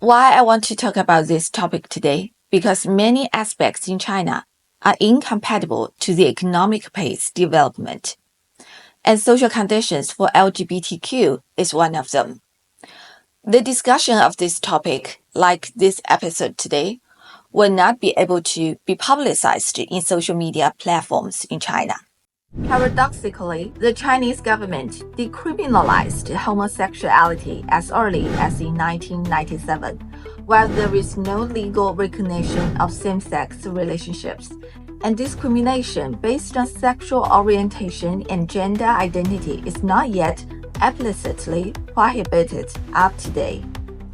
Why I want to talk about this topic today? Because many aspects in China are incompatible to the economic pace development, and social conditions for LGBTQ is one of them. The discussion of this topic, like this episode today, will not be able to be publicized in social media platforms in China. Paradoxically, the Chinese government decriminalized homosexuality as early as in 1997, while there is no legal recognition of same-sex relationships, and discrimination based on sexual orientation and gender identity is not yet explicitly prohibited up to date.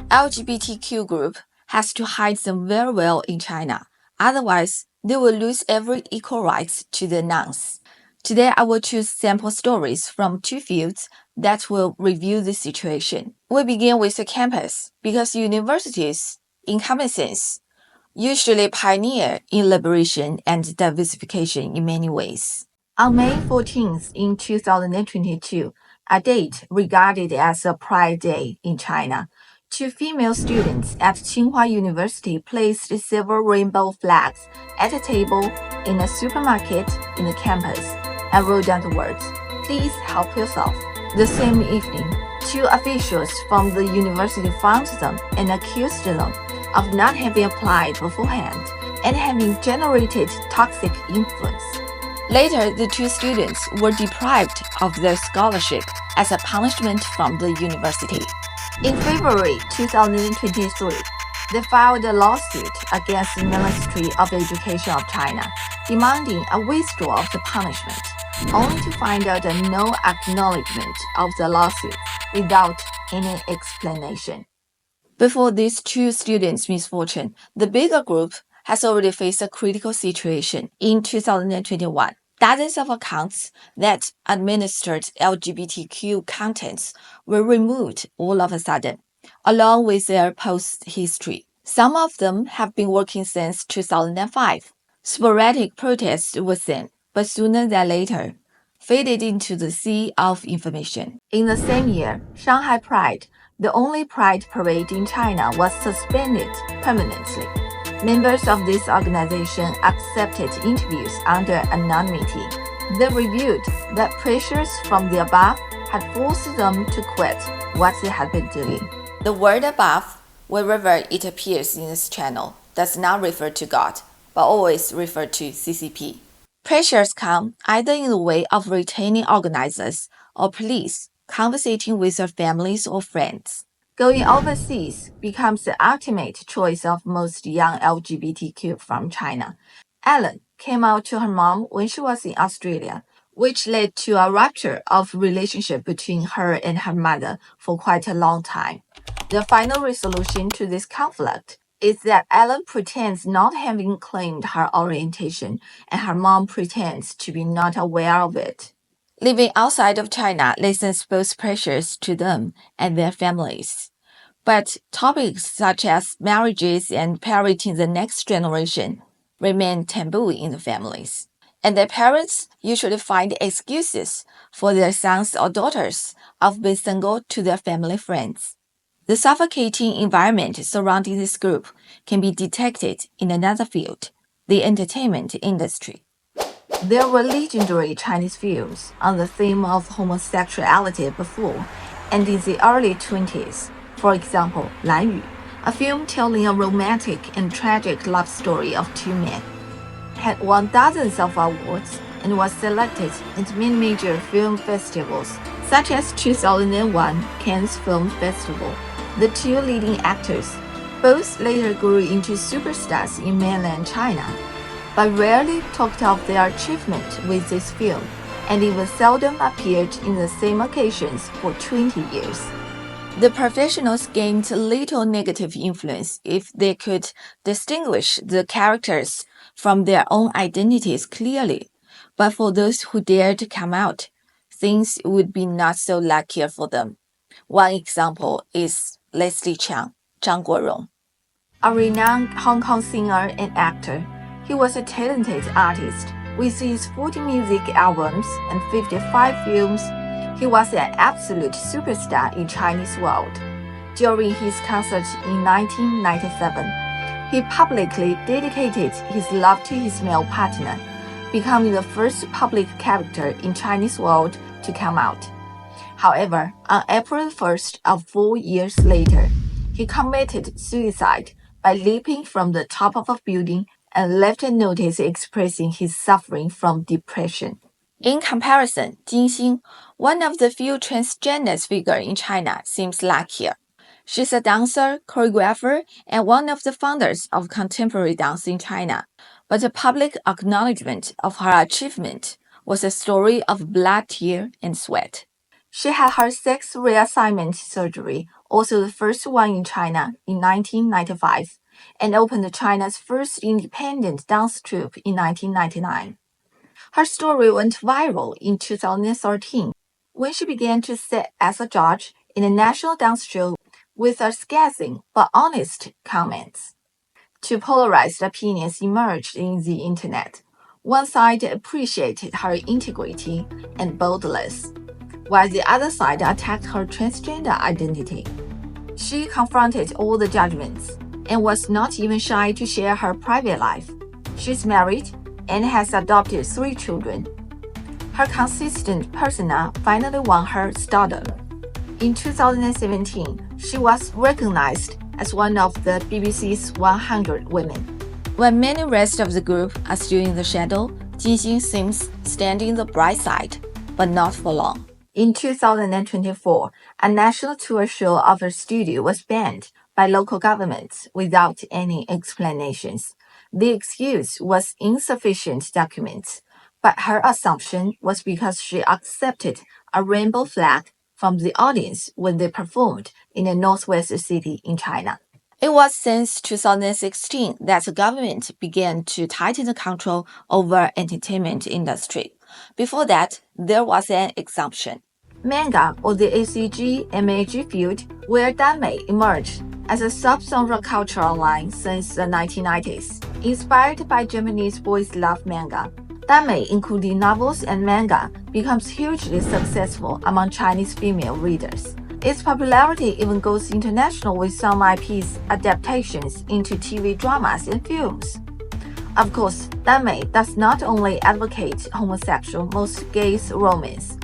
LGBTQ group has to hide them very well in China, otherwise they will lose every equal rights to the nouns. Today, I will choose sample stories from two fields that will review the situation. We begin with the campus, because universities, in common sense, usually pioneer in liberation and diversification in many ways. On May 14th in 2022, a date regarded as a Pride Day in China, two female students at Tsinghua University placed silver rainbow flags at a table in a supermarket in the campus and wrote down the words, "Please help yourself." The same evening, two officials from the university found them and accused them of not having applied beforehand and having generated toxic influence. Later, the two students were deprived of their scholarship as a punishment from the university. In February 2023, they filed a lawsuit against the Ministry of Education of China, demanding a withdrawal of the punishment, only to find out no acknowledgement of the lawsuit without any explanation. Before these two students' misfortune, the bigger group has already faced a critical situation. In 2021, dozens of accounts that administered LGBTQ contents were removed all of a sudden, along with their post history. Some of them have been working since 2005. Sporadic protests were seen, but sooner than later, faded into the sea of information. In the same year, Shanghai Pride, the only pride parade in China, was suspended permanently. Members of this organization accepted interviews under anonymity. They revealed that pressures from the above had forced them to quit what they had been doing. The word above, wherever it appears in this channel, does not refer to God, but always refer to CCP. Pressures come either in the way of retaining organizers or police conversating with their families or friends. Going overseas becomes the ultimate choice of most young LGBTQ from China. Ellen came out to her mom when she was in Australia, which led to a rupture of relationship between her and her mother for quite a long time. The final resolution to this conflict is that Ellen pretends not having claimed her orientation, and her mom pretends to be not aware of it. Living outside of China lessens both pressures to them and their families. But topics such as marriages and parenting the next generation remain taboo in the families. And their parents usually find excuses for their sons or daughters of being single to their family friends. The suffocating environment surrounding this group can be detected in another field, the entertainment industry. There were legendary Chinese films on the theme of homosexuality before and in the early 20s. For example, 蓝雨, a film telling a romantic and tragic love story of two men, had won dozens of awards and was selected at many major film festivals, such as 2001 Cannes Film Festival. The two leading actors both later grew into superstars in mainland China, but rarely talked of their achievement with this film, and even seldom appeared in the same occasions for 20 years. The professionals gained little negative influence if they could distinguish the characters from their own identities clearly, but for those who dared to come out, things would be not so luckier for them. One example is Leslie Chang, Zhang Guorong, a renowned Hong Kong singer and actor. He was a talented artist. With his 40 music albums and 55 films, he was an absolute superstar in Chinese world. During his concert in 1997, he publicly dedicated his love to his male partner, becoming the first public character in Chinese world to come out. However, on April 1st of 4 years later, he committed suicide by leaping from the top of a building and left a notice expressing his suffering from depression. In comparison, Jinxing, one of the few transgender figures in China, seems luckier. She's a dancer, choreographer, and one of the founders of contemporary dance in China. But the public acknowledgement of her achievement was a story of blood, tear, and sweat. She had her sex reassignment surgery, also the first one in China, in 1995, and opened China's first independent dance troupe in 1999. Her story went viral in 2013 when she began to sit as a judge in a national dance show with her scathing but honest comments. Two polarized opinions emerged in the internet. One side appreciated her integrity and boldness, while the other side attacked her transgender identity. She confronted all the judgments and was not even shy to share her private life. She's married and has adopted 3 children. Her consistent persona finally won her stardom. In 2017, she was recognized as one of the BBC's 100 women. When many rest of the group are still in the shadow, Jinxing seems standing the bright side, but not for long. In 2024, a national tour show of her studio was banned by local governments without any explanations. The excuse was insufficient documents, but her assumption was because she accepted a rainbow flag from the audience when they performed in a northwest city in China. It was since 2016 that the government began to tighten the control over entertainment industry. Before that, there was an exemption. Manga, or the ACG/MAG field, where Danmei emerged as a subgenre culture online since the 1990s. Inspired by Japanese boys' love manga, Danmei, including novels and manga, becomes hugely successful among Chinese female readers. Its popularity even goes international with some IPs adaptations into TV dramas and films. Of course, Danmei does not only advocate homosexual, most gays romance,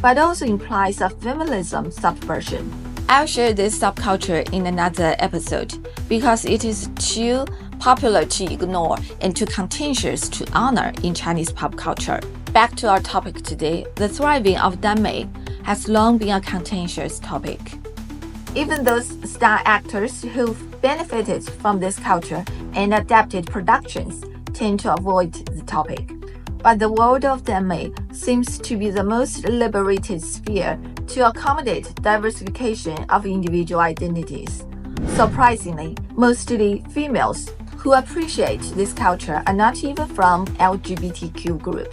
but also implies a feminism subversion. I'll share this subculture in another episode because it is too popular to ignore and too contentious to honor in Chinese pop culture. Back to our topic today, the thriving of Danmei has long been a contentious topic. Even those star actors who've benefited from this culture and adapted productions tend to avoid the topic. But the world of Danmei seems to be the most liberated sphere to accommodate diversification of individual identities. Surprisingly, mostly females who appreciate this culture are not even from LGBTQ group.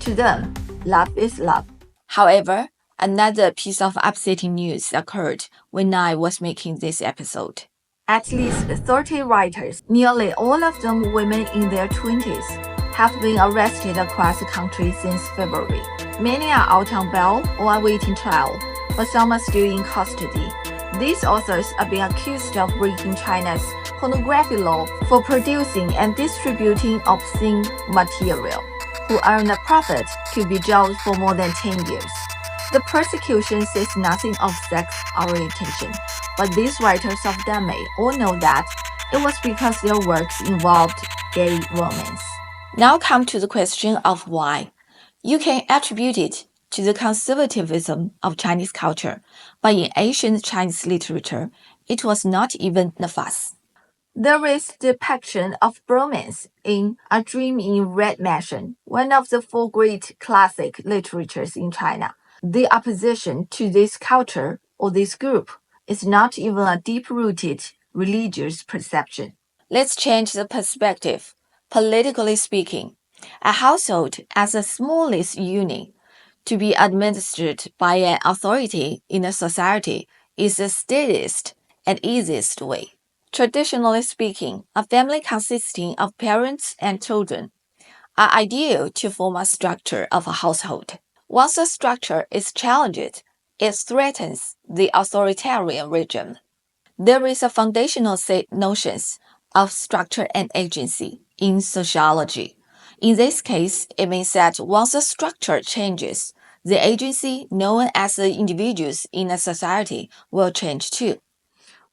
To them, love is love. However, another piece of upsetting news occurred when I was making this episode. At least 30 writers, nearly all of them women in their 20s, have been arrested across the country since February. Many are out on bail or awaiting trial, but some are still in custody. These authors are being accused of breaking China's pornography law for producing and distributing obscene material. Who earn a profit could be jailed for more than 10 years. The persecution says nothing of sex orientation, but these writers of Danmei all know that it was because their works involved gay romance. Now come to the question of why. You can attribute it to the conservatism of Chinese culture, but in ancient Chinese literature, it was not even a fuss. There is depiction of bromance in A Dream in Red Mansion, one of the 4 great classic literatures in China. The opposition to this culture or this group is not even a deep-rooted religious perception. Let's change the perspective. Politically speaking, a household as the smallest unit to be administered by an authority in a society is the steadiest and easiest way. Traditionally speaking, a family consisting of parents and children are ideal to form a structure of a household. Once a structure is challenged, it threatens the authoritarian regime. There is a foundational notions of structure and agency in sociology. In this case, it means that once the structure changes, the agency known as the individuals in a society will change too.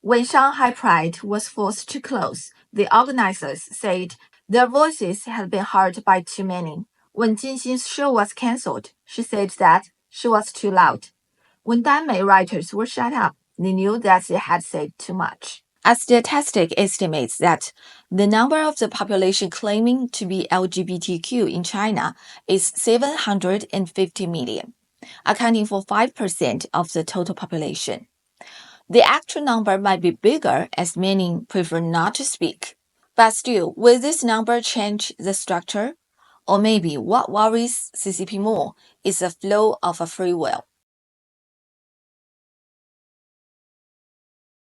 When Shanghai Pride was forced to close, the organizers said their voices had been heard by too many. When Jinxin's show was cancelled, she said that she was too loud. When Danmei writers were shut up, they knew that they had said too much. A statistic estimates that the number of the population claiming to be LGBTQ in China is 750 million, accounting for 5% of the total population. The actual number might be bigger as many prefer not to speak. But still, will this number change the structure? Or maybe what worries CCP more is the flow of a free will.